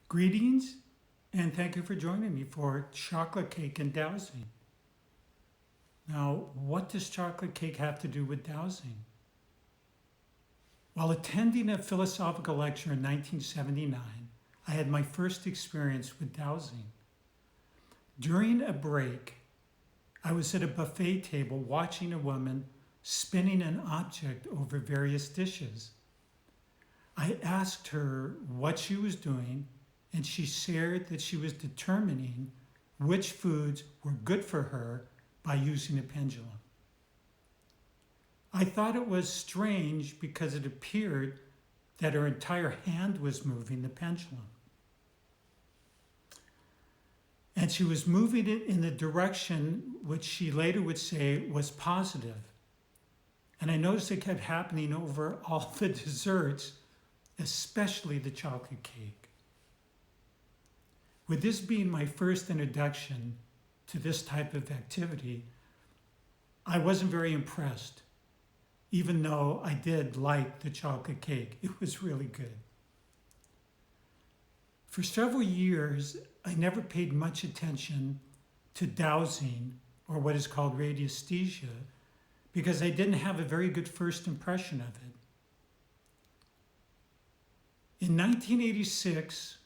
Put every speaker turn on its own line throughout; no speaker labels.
Greetings, and thank you for joining me for chocolate cake and dowsing. Now, what does chocolate cake have to do with dowsing? While attending a philosophical lecture in 1979, I had my first experience with dowsing. During a break, I was at a buffet table watching a woman spinning an object over various dishes. I asked her what she was doing, and she shared that she was determining which foods were good for her by using a pendulum. I thought it was strange because it appeared that her entire hand was moving the pendulum. And she was moving it in the direction which she later would say was positive. And I noticed it kept happening over all the desserts, especially the chocolate cake. With this being my first introduction to this type of activity, I wasn't very impressed, even though I did like the chocolate cake. It was really good. For several years, I never paid much attention to dowsing, or what is called radiesthesia, because I didn't have a very good first impression of it. In 1986,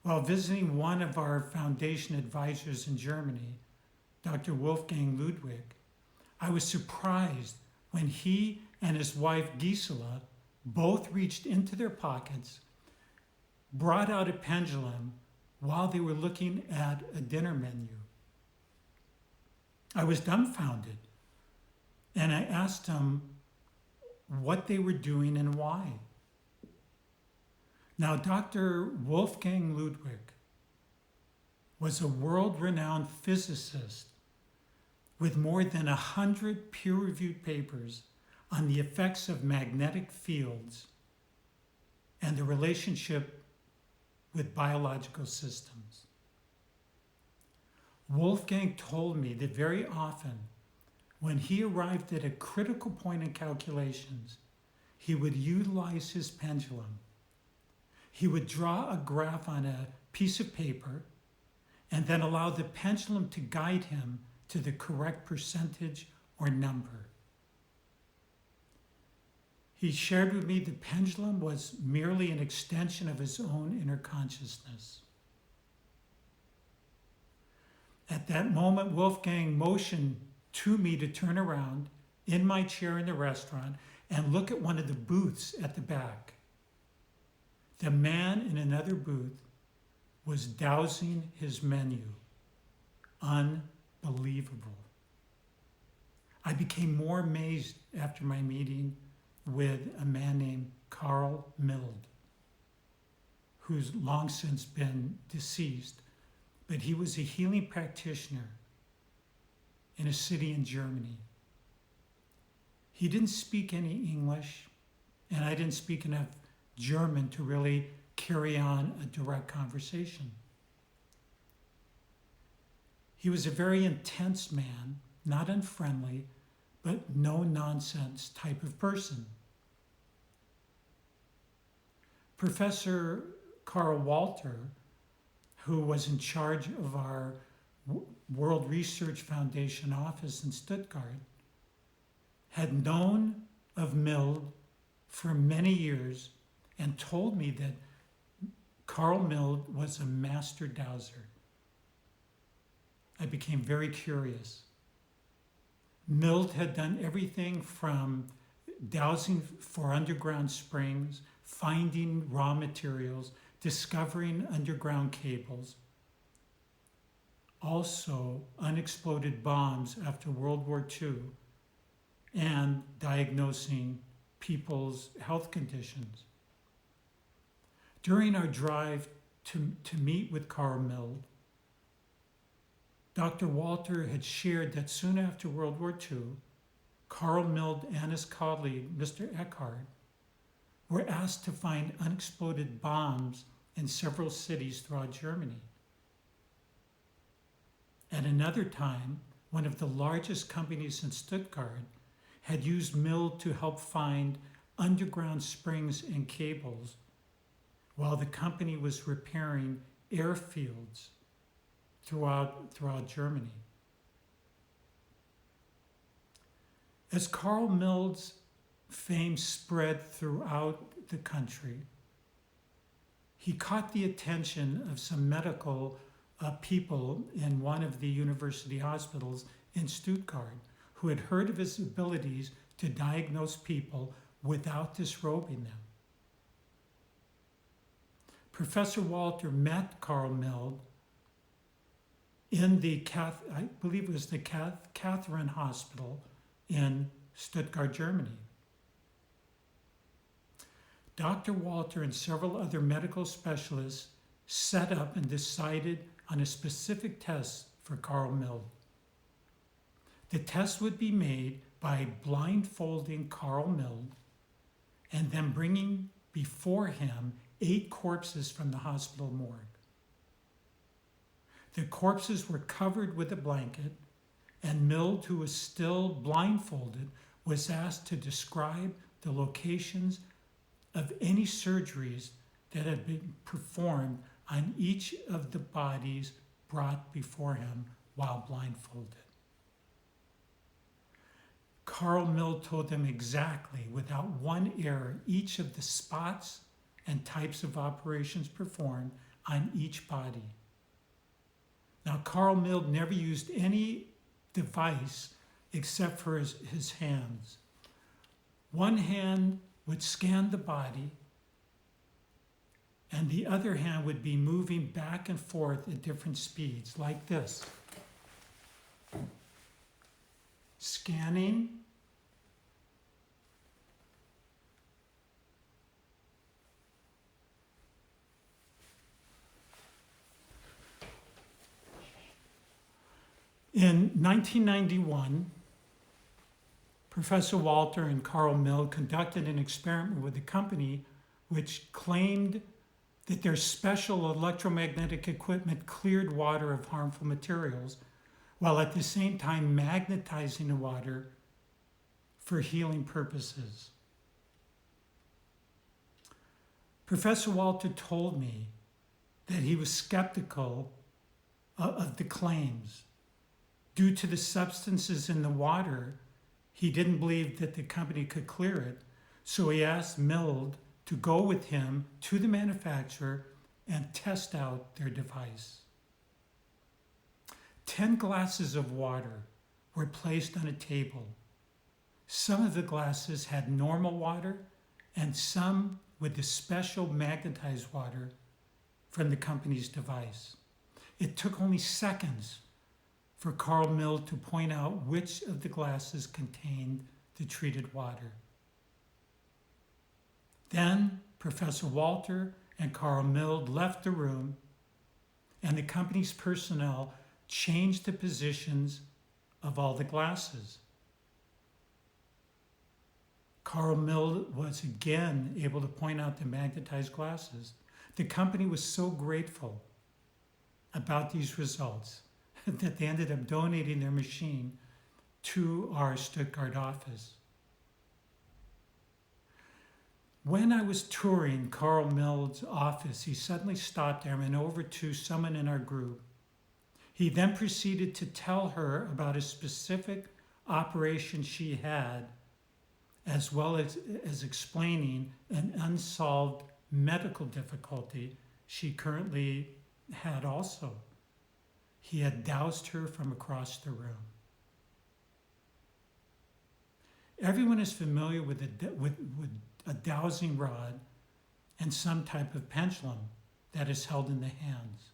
while visiting one of our foundation advisors in Germany, Dr. Wolfgang Ludwig, I was surprised when he and his wife Gisela both reached into their pockets, brought out a pendulum while they were looking at a dinner menu. I was dumbfounded, and I asked them what they were doing and why. Now, Dr. Wolfgang Ludwig was a world-renowned physicist with more than 100 peer-reviewed papers on the effects of magnetic fields and the relationship with biological systems. Wolfgang told me that very often, when he arrived at a critical point in calculations, he would utilize his pendulum. He would draw a graph on a piece of paper and then allow the pendulum to guide him to the correct percentage or number. He shared with me the pendulum was merely an extension of his own inner consciousness. At that moment, Wolfgang motioned to me to turn around in my chair in the restaurant and look at one of the booths at the back. The man in another booth was dowsing his menu. Unbelievable. I became more amazed after my meeting with a man named Carl Mild, who's long since been deceased, but he was a healing practitioner in a city in Germany. He didn't speak any English, and I didn't speak enough German to really carry on a direct conversation. He was a very intense man, not unfriendly, but no-nonsense type of person. Professor Karl Walter, who was in charge of our World Research Foundation office in Stuttgart, had known of Mild for many years and told me that Carl Mild was a master dowser. I became very curious. Mild had done everything from dowsing for underground springs, finding raw materials, discovering underground cables, also unexploded bombs after World War II, and diagnosing people's health conditions. During our drive to meet with Carl Mild, Dr. Walter had shared that soon after World War II, Carl Mild and his colleague, Mr. Eckhart, were asked to find unexploded bombs in several cities throughout Germany. At another time, one of the largest companies in Stuttgart had used Mild to help find underground springs and cables while the company was repairing airfields throughout Germany. As Carl Mild's fame spread throughout the country, he caught the attention of some medical people in one of the university hospitals in Stuttgart who had heard of his abilities to diagnose people without disrobing them. Professor Walter met Carl Mild in the, I believe it was the Catherine Hospital in Stuttgart, Germany. Dr. Walter and several other medical specialists set up and decided on a specific test for Carl Mild. The test would be made by blindfolding Carl Mild and then bringing before him 8 corpses from the hospital morgue. The corpses were covered with a blanket, and Mild, who was still blindfolded, was asked to describe the locations of any surgeries that had been performed on each of the bodies brought before him while blindfolded. Carl Mild told them exactly, without one error, each of the spots and types of operations performed on each body. Now, Carl Mild never used any device except for his hands. One hand would scan the body, and the other hand would be moving back and forth at different speeds, like this. Scanning. In 1991, Professor Walter and Carl Mild conducted an experiment with a company which claimed that their special electromagnetic equipment cleared water of harmful materials, while at the same time magnetizing the water for healing purposes. Professor Walter told me that he was skeptical of the claims. Due to the substances in the water, he didn't believe that the company could clear it, so he asked Mild to go with him to the manufacturer and test out their device. 10 glasses of water were placed on a table. Some of the glasses had normal water and some with the special magnetized water from the company's device. It took only seconds for Carl Mild to point out which of the glasses contained the treated water. Then Professor Walter and Carl Mild left the room, and the company's personnel changed the positions of all the glasses. Carl Mild was again able to point out the magnetized glasses. The company was so grateful about these results that they ended up donating their machine to our Stuttgart office. When I was touring Carl Mild's office, he suddenly stopped there and went over to someone in our group. He then proceeded to tell her about a specific operation she had, as well as explaining an unsolved medical difficulty she currently had also. He had doused her from across the room. Everyone is familiar with a dowsing rod and some type of pendulum that is held in the hands.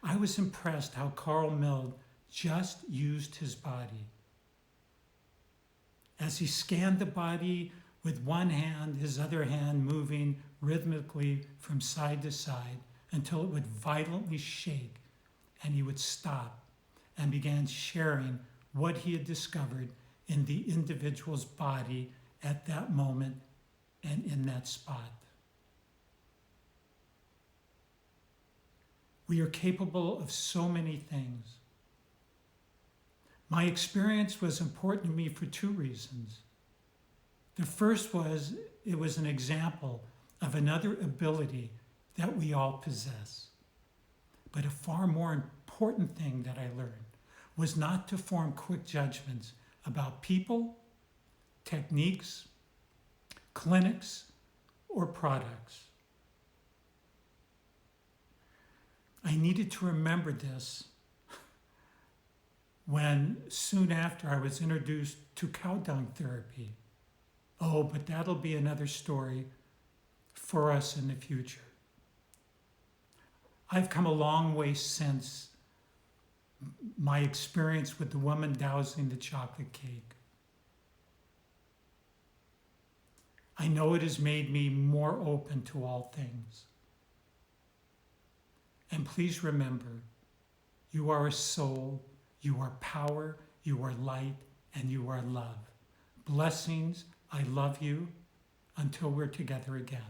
I was impressed how Carl Mild just used his body. As he scanned the body with one hand, his other hand moving rhythmically from side to side until it would violently shake, and he would stop and began sharing what he had discovered in the individual's body at that moment and in that spot. We are capable of so many things. My experience was important to me for 2 reasons. The first was it was an example of another ability that we all possess. But a far more important thing that I learned was not to form quick judgments about people, techniques, clinics, or products. I needed to remember this when soon after I was introduced to cow dung therapy. Oh, but that'll be another story for us in the future. I've come a long way since my experience with the woman dowsing the chocolate cake. I know it has made me more open to all things. And please remember, you are a soul, you are power, you are light, and you are love. Blessings, I love you. Until we're together again.